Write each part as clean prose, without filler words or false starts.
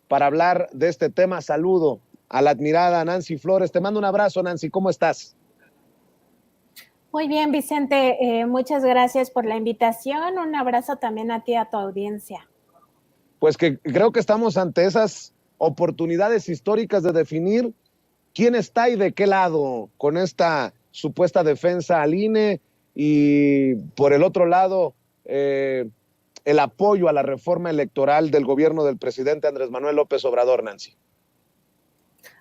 para hablar de este tema. Saludo a la admirada Nancy Flores. Te mando un abrazo, Nancy. ¿Cómo estás? Muy bien, Vicente. Muchas gracias por la invitación. Un abrazo también a ti, a tu audiencia. Pues que creo que estamos ante esas oportunidades históricas de definir quién está y de qué lado con esta supuesta defensa al INE y por el otro lado el apoyo a la reforma electoral del gobierno del presidente Andrés Manuel López Obrador, Nancy.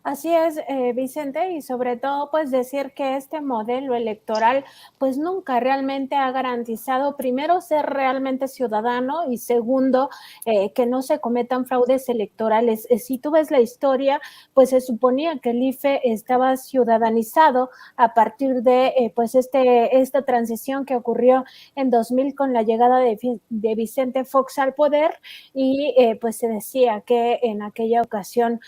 Así es, Vicente, y sobre todo pues decir que este modelo electoral pues nunca realmente ha garantizado, primero, ser realmente ciudadano y segundo, que no se cometan fraudes electorales. Si tú ves la historia, pues se suponía que el IFE estaba ciudadanizado a partir de pues esta transición que ocurrió en 2000 con la llegada de Vicente Fox al poder y pues se decía que en aquella ocasión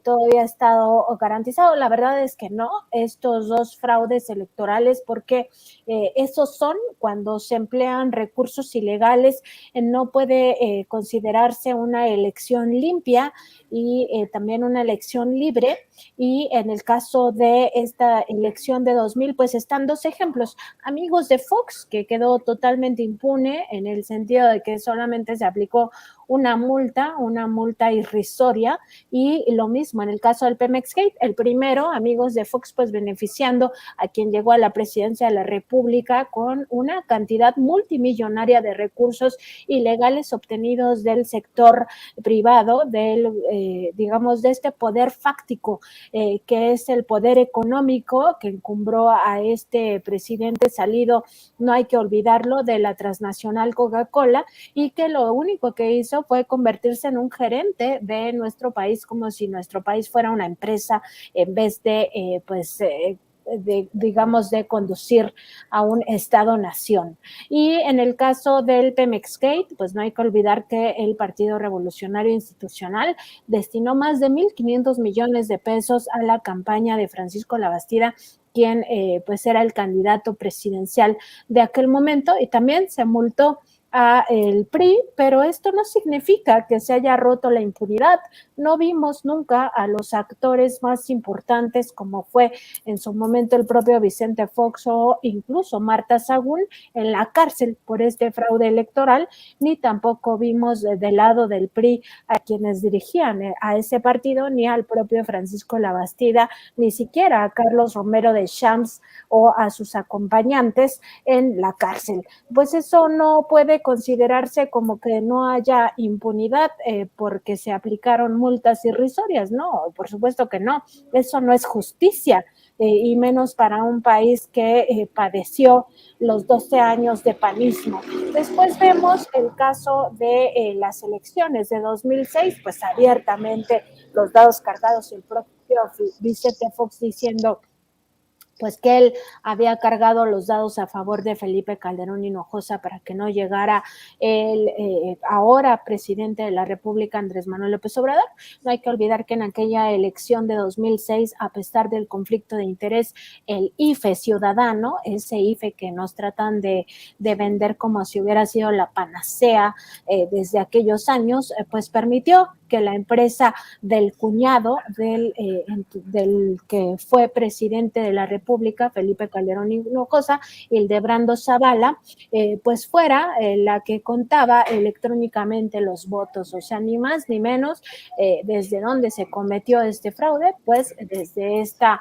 todavía ha estado garantizado. La verdad es que no, estos dos fraudes electorales, porque esos son cuando se emplean recursos ilegales, no puede considerarse una elección limpia y también una elección libre. Y en el caso de esta elección de 2000, pues están dos ejemplos. Amigos de Fox, que quedó totalmente impune en el sentido de que solamente se aplicó una multa irrisoria, y lo mismo en el caso del Pemex Gate, el primero, amigos de Fox, pues beneficiando a quien llegó a la presidencia de la República con una cantidad multimillonaria de recursos ilegales obtenidos del sector privado, digamos, de este poder fáctico, que es el poder económico que encumbró a este presidente salido, no hay que olvidarlo, de la transnacional Coca-Cola, y que lo único que hizo fue convertirse en un gerente de nuestro país, como si nuestro país fuera una empresa en vez de, digamos, de conducir a un Estado-nación. Y en el caso del Pemex Gate, pues no hay que olvidar que el Partido Revolucionario Institucional destinó más de 1,500 millones de pesos a la campaña de Francisco Labastida, quien pues era el candidato presidencial de aquel momento, y también se multó a el PRI, pero esto no significa que se haya roto la impunidad. No vimos nunca a los actores más importantes, como fue en su momento el propio Vicente Fox o incluso Marta Sagún, en la cárcel por este fraude electoral, ni tampoco vimos del lado del PRI a quienes dirigían a ese partido, ni al propio Francisco Labastida, ni siquiera a Carlos Romero de Champs o a sus acompañantes en la cárcel. Pues eso no puede considerarse como que no haya impunidad porque se aplicaron multas irrisorias, no, por supuesto que no, eso no es justicia, y menos para un país que padeció los 12 años de panismo. Después vemos el caso de las elecciones de 2006, pues abiertamente los dados cargados, el propio Vicente Fox diciendo pues que él había cargado los dados a favor de Felipe Calderón Hinojosa para que no llegara el ahora presidente de la República, Andrés Manuel López Obrador. No hay que olvidar que en aquella elección de 2006, a pesar del conflicto de interés, el IFE ciudadano, ese IFE que nos tratan de vender como si hubiera sido la panacea desde aquellos años, pues permitió que la empresa del cuñado del que fue presidente de la República, Felipe Calderón Hinojosa, Hildebrando Zavala, pues fuera la que contaba electrónicamente los votos, o sea, ni más ni menos. ¿Desde dónde se cometió este fraude? Pues desde esta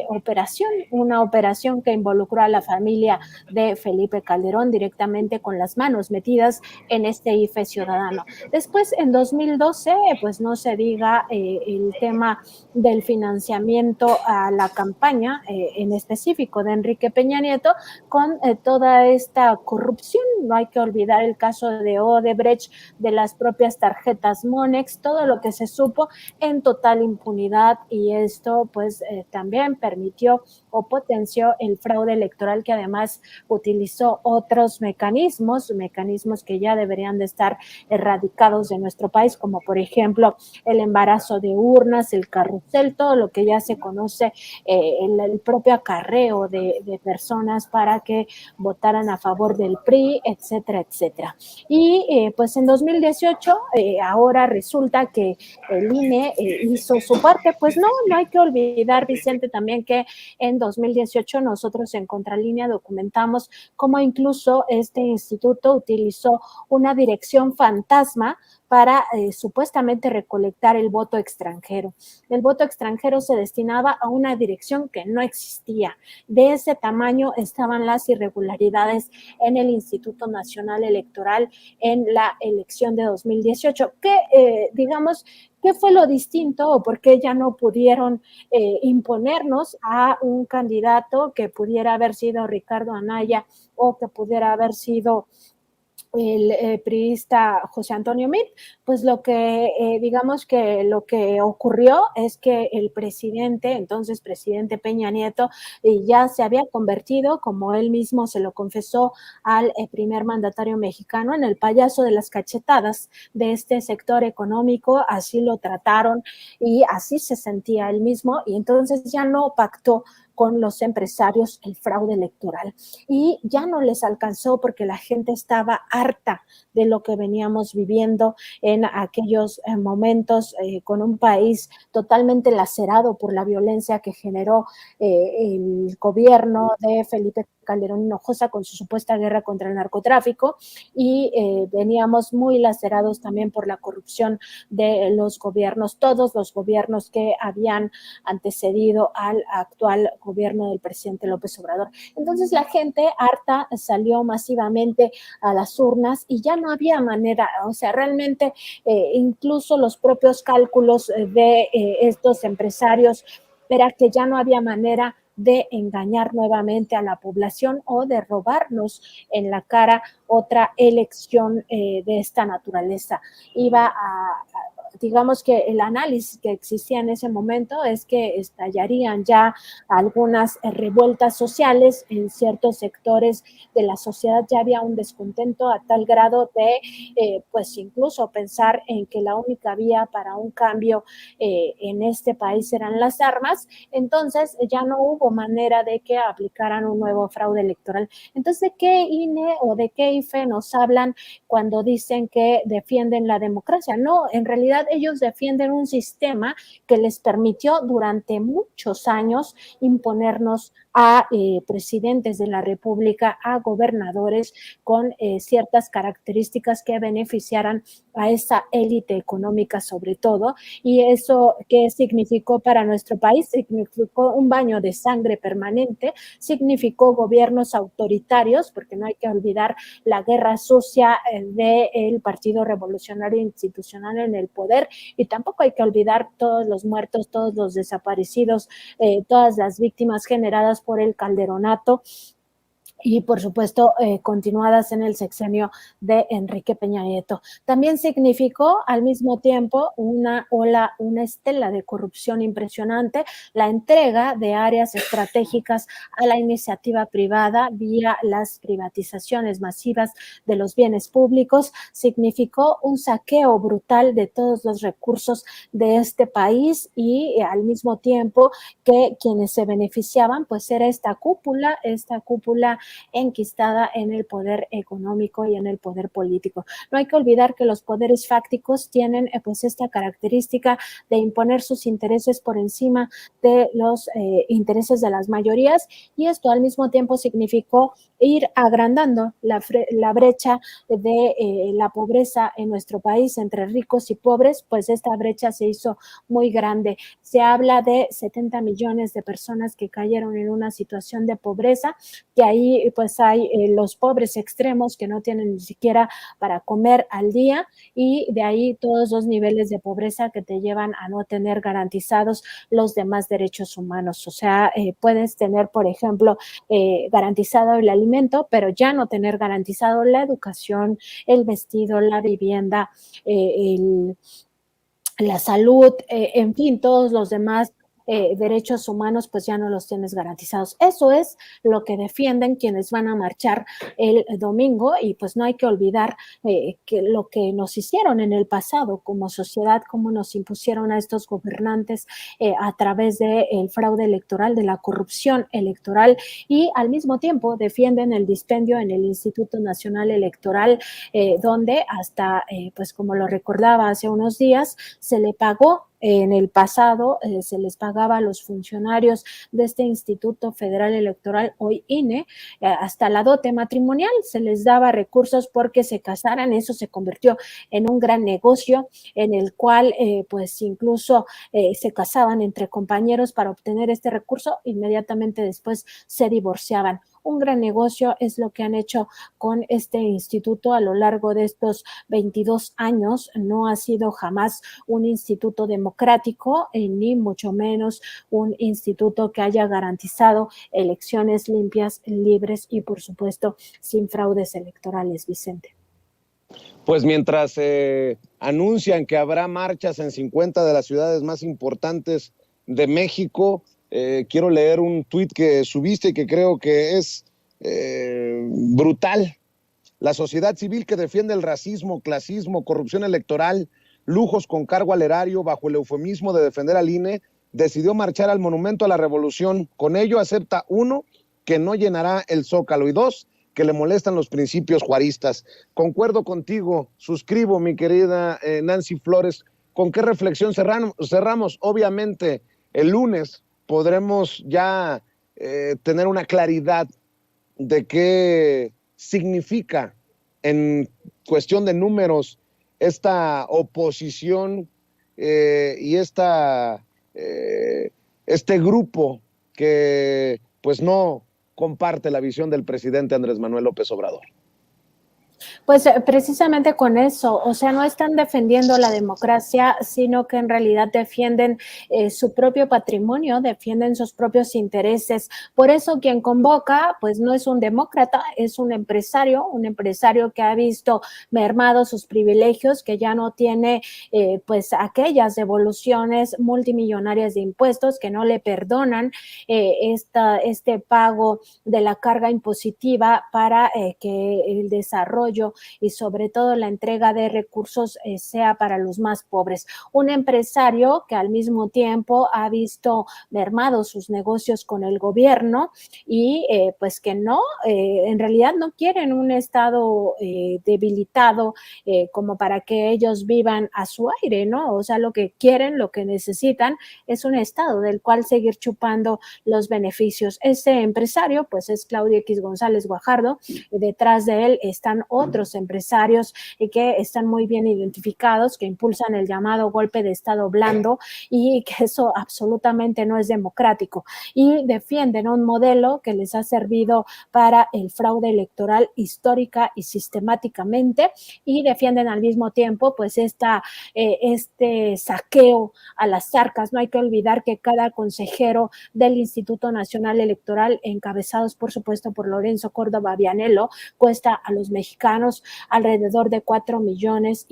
operación, una operación que involucró a la familia de Felipe Calderón directamente con las manos metidas en este IFE ciudadano. Después, en 2012, pues no se diga el tema del financiamiento a la campaña, en específico de Enrique Peña Nieto, con toda esta corrupción. No hay que olvidar el caso de Odebrecht, de las propias tarjetas Monex, todo lo que se supo en total impunidad, y esto pues también permitió o potenció el fraude electoral, que además utilizó otros mecanismos que ya deberían de estar erradicados de nuestro país, como por ejemplo ejemplo, el embarazo de urnas, el carrusel, todo lo que ya se conoce, el propio acarreo de personas para que votaran a favor del PRI, etcétera, etcétera. Y pues en 2018, ahora resulta que el INE hizo su parte. Pues no, no hay que olvidar, Vicente, también que en 2018 nosotros en Contralínea documentamos cómo incluso este instituto utilizó una dirección fantasma para supuestamente recolectar el voto extranjero. El voto extranjero se destinaba a una dirección que no existía. De ese tamaño estaban las irregularidades en el Instituto Nacional Electoral en la elección de 2018. Digamos, ¿qué fue lo distinto o por qué ya no pudieron imponernos a un candidato que pudiera haber sido Ricardo Anaya o que pudiera haber sido el priista José Antonio Meade? Pues digamos que lo que ocurrió es que el presidente, entonces presidente Peña Nieto, ya se había convertido, como él mismo se lo confesó al primer mandatario mexicano, en el payaso de las cachetadas de este sector económico. Así lo trataron y así se sentía él mismo, y entonces ya no pactó con los empresarios el fraude electoral y ya no les alcanzó porque la gente estaba harta de lo que veníamos viviendo en aquellos con un país totalmente lacerado por la violencia que generó el gobierno de Felipe Calderón Hinojosa con su supuesta guerra contra el narcotráfico, y veníamos muy lacerados también por la corrupción de los gobiernos, todos los gobiernos que habían antecedido al actual gobierno del presidente López Obrador. Entonces la gente harta salió masivamente a las urnas y ya no había manera, o sea, realmente incluso los propios cálculos de estos empresarios era que ya no había manera de engañar nuevamente a la población o de robarnos en la cara otra elección de esta naturaleza. Digamos que el análisis que existía en ese momento es que estallarían ya algunas revueltas sociales en ciertos sectores de la sociedad. Ya había un descontento a tal grado de pues incluso pensar en que la única vía para un cambio en este país eran las armas. Entonces ya no hubo manera de que aplicaran un nuevo fraude electoral. Entonces, ¿de qué INE o de qué IFE nos hablan cuando dicen que defienden la democracia? No, en realidad ellos defienden un sistema que les permitió durante muchos años imponernos a presidentes de la República, a gobernadores con ciertas características que beneficiaran a esa élite económica sobre todo. ¿Y eso qué significó para nuestro país? Significó un baño de sangre permanente, significó gobiernos autoritarios, porque no hay que olvidar la guerra sucia del Partido Revolucionario Institucional en el poder, y tampoco hay que olvidar todos los muertos, todos los desaparecidos, todas las víctimas generadas por el calderonato y por supuesto continuadas en el sexenio de Enrique Peña Nieto. También significó al mismo tiempo una estela de corrupción impresionante, la entrega de áreas estratégicas a la iniciativa privada vía las privatizaciones masivas de los bienes públicos, significó un saqueo brutal de todos los recursos de este país, y al mismo tiempo que quienes se beneficiaban pues era esta cúpula enquistada en el poder económico y en el poder político. No hay que olvidar que los poderes fácticos tienen pues esta característica de imponer sus intereses por encima de los intereses de las mayorías, y esto al mismo tiempo significó ir agrandando la brecha de la pobreza en nuestro país entre ricos y pobres. Pues esta brecha se hizo muy grande. Se habla de 70 millones de personas que cayeron en una situación de pobreza, que ahí pues hay los pobres extremos que no tienen ni siquiera para comer al día, y de ahí todos los niveles de pobreza que te llevan a no tener garantizados los demás derechos humanos. O sea, puedes tener, por ejemplo, garantizado el alimento, pero ya no tener garantizado la educación, el vestido, la vivienda, la salud, en fin, todos los demás derechos humanos, pues ya no los tienes garantizados. Eso es lo que defienden quienes van a marchar el domingo, y pues no hay que olvidar que lo que nos hicieron en el pasado como sociedad, cómo nos impusieron a estos gobernantes a través del fraude electoral, de la corrupción electoral, y al mismo tiempo defienden el dispendio en el Instituto Nacional Electoral, donde hasta, pues como lo recordaba hace unos días, se le pagó en el pasado, se les pagaba a los funcionarios de este Instituto Federal Electoral, hoy INE, hasta la dote matrimonial, se les daba recursos porque se casaran. Eso se convirtió en un gran negocio en el cual pues incluso se casaban entre compañeros para obtener este recurso, inmediatamente después se divorciaban. Un gran negocio es lo que han hecho con este instituto a lo largo de estos 22 años. No ha sido jamás un instituto democrático, ni mucho menos un instituto que haya garantizado elecciones limpias, libres y, por supuesto, sin fraudes electorales, Vicente. Pues mientras anuncian que habrá marchas en 50 de las ciudades más importantes de México, quiero leer un tuit que subiste y que creo que es brutal. La sociedad civil que defiende el racismo, clasismo, corrupción electoral, lujos con cargo al erario, bajo el eufemismo de defender al INE, decidió marchar al Monumento a la Revolución. Con ello acepta, 1, que no llenará el Zócalo, y 2, que le molestan los principios juaristas. Concuerdo contigo, suscribo, mi querida Nancy Flores. ¿Con qué reflexión cerramos? Obviamente, el lunes podremos ya tener una claridad de qué significa en cuestión de números esta oposición y este grupo que pues no comparte la visión del presidente Andrés Manuel López Obrador. Pues precisamente con eso, o sea, no están defendiendo la democracia, sino que en realidad defienden su propio patrimonio, defienden sus propios intereses. Por eso quien convoca, pues no es un demócrata, es un empresario que ha visto mermados sus privilegios, que ya no tiene pues aquellas devoluciones multimillonarias de impuestos que no le perdonan este pago de la carga impositiva para que el desarrollo y sobre todo la entrega de recursos sea para los más pobres. Un empresario que al mismo tiempo ha visto mermados sus negocios con el gobierno y pues que no, en realidad no quieren un Estado debilitado como para que ellos vivan a su aire, ¿no? O sea, lo que quieren, lo que necesitan es un Estado del cual seguir chupando los beneficios. Ese empresario pues es Claudio X González Guajardo, detrás de él están otros empresarios que están muy bien identificados, que impulsan el llamado golpe de Estado blando y que eso absolutamente no es democrático, y defienden un modelo que les ha servido para el fraude electoral histórica y sistemáticamente, y defienden al mismo tiempo pues este saqueo a las arcas. No hay que olvidar que cada consejero del Instituto Nacional Electoral, encabezados por supuesto por Lorenzo Córdoba Vianello, cuesta a los mexicanos alrededor de 4,5 millones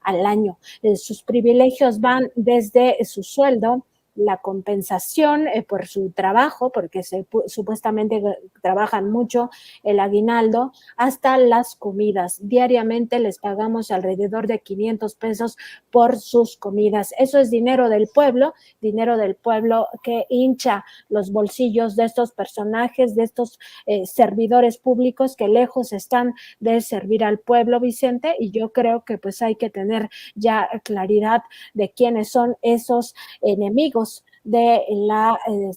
al año. Sus privilegios van desde su sueldo, la compensación por su trabajo, porque supuestamente trabajan mucho, el aguinaldo, hasta las comidas. Diariamente les pagamos alrededor de 500 pesos por sus comidas. Eso es dinero del pueblo que hincha los bolsillos de estos personajes, de estos servidores públicos que lejos están de servir al pueblo, Vicente, y yo creo que pues hay que tener ya claridad de quiénes son esos enemigos de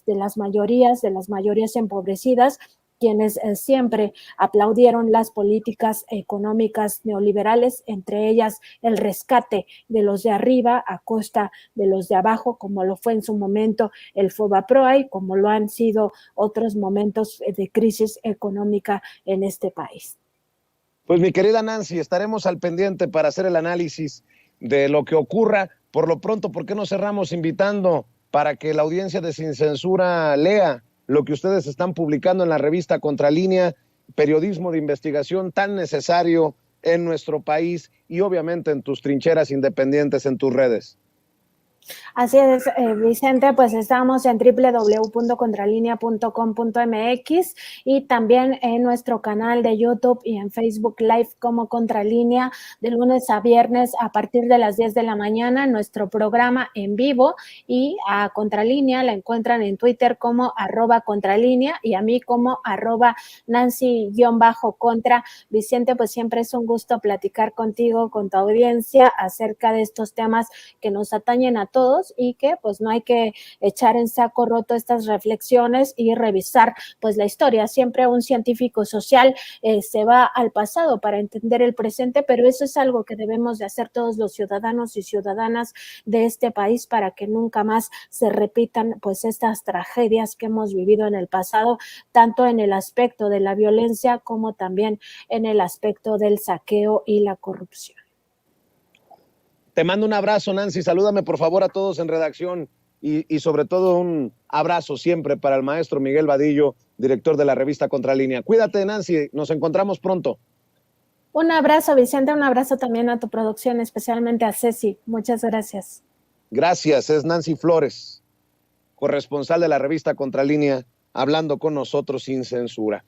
las mayorías empobrecidas, quienes siempre aplaudieron las políticas económicas neoliberales, entre ellas el rescate de los de arriba a costa de los de abajo, como lo fue en su momento el FOBAPROA y como lo han sido otros momentos de crisis económica en este país. Pues mi querida Nancy, estaremos al pendiente para hacer el análisis de lo que ocurra. Por lo pronto, ¿por qué no cerramos invitando para que la audiencia de Sin Censura lea lo que ustedes están publicando en la revista Contralínea, periodismo de investigación tan necesario en nuestro país y obviamente en tus trincheras independientes en tus redes? Así es, Vicente, pues estamos en www.contralinea.com.mx y también en nuestro canal de YouTube y en Facebook Live como Contralínea de lunes a viernes a partir de las 10 de la mañana, nuestro programa en vivo, y a Contralínea la encuentran en Twitter como @Contralínea y a mí como @Nancy_contra. Vicente, pues siempre es un gusto platicar contigo, con tu audiencia acerca de estos temas que nos atañen a todos y que pues no hay que echar en saco roto estas reflexiones y revisar pues la historia. Siempre un científico social se va al pasado para entender el presente, pero eso es algo que debemos de hacer todos los ciudadanos y ciudadanas de este país para que nunca más se repitan pues estas tragedias que hemos vivido en el pasado, tanto en el aspecto de la violencia como también en el aspecto del saqueo y la corrupción. Te mando un abrazo, Nancy. Salúdame, por favor, a todos en redacción y sobre todo un abrazo siempre para el maestro Miguel Vadillo, director de la revista Contralínea. Cuídate, Nancy. Nos encontramos pronto. Un abrazo, Vicente. Un abrazo también a tu producción, especialmente a Ceci. Muchas gracias. Gracias. Es Nancy Flores, corresponsal de la revista Contralínea, hablando con nosotros sin censura.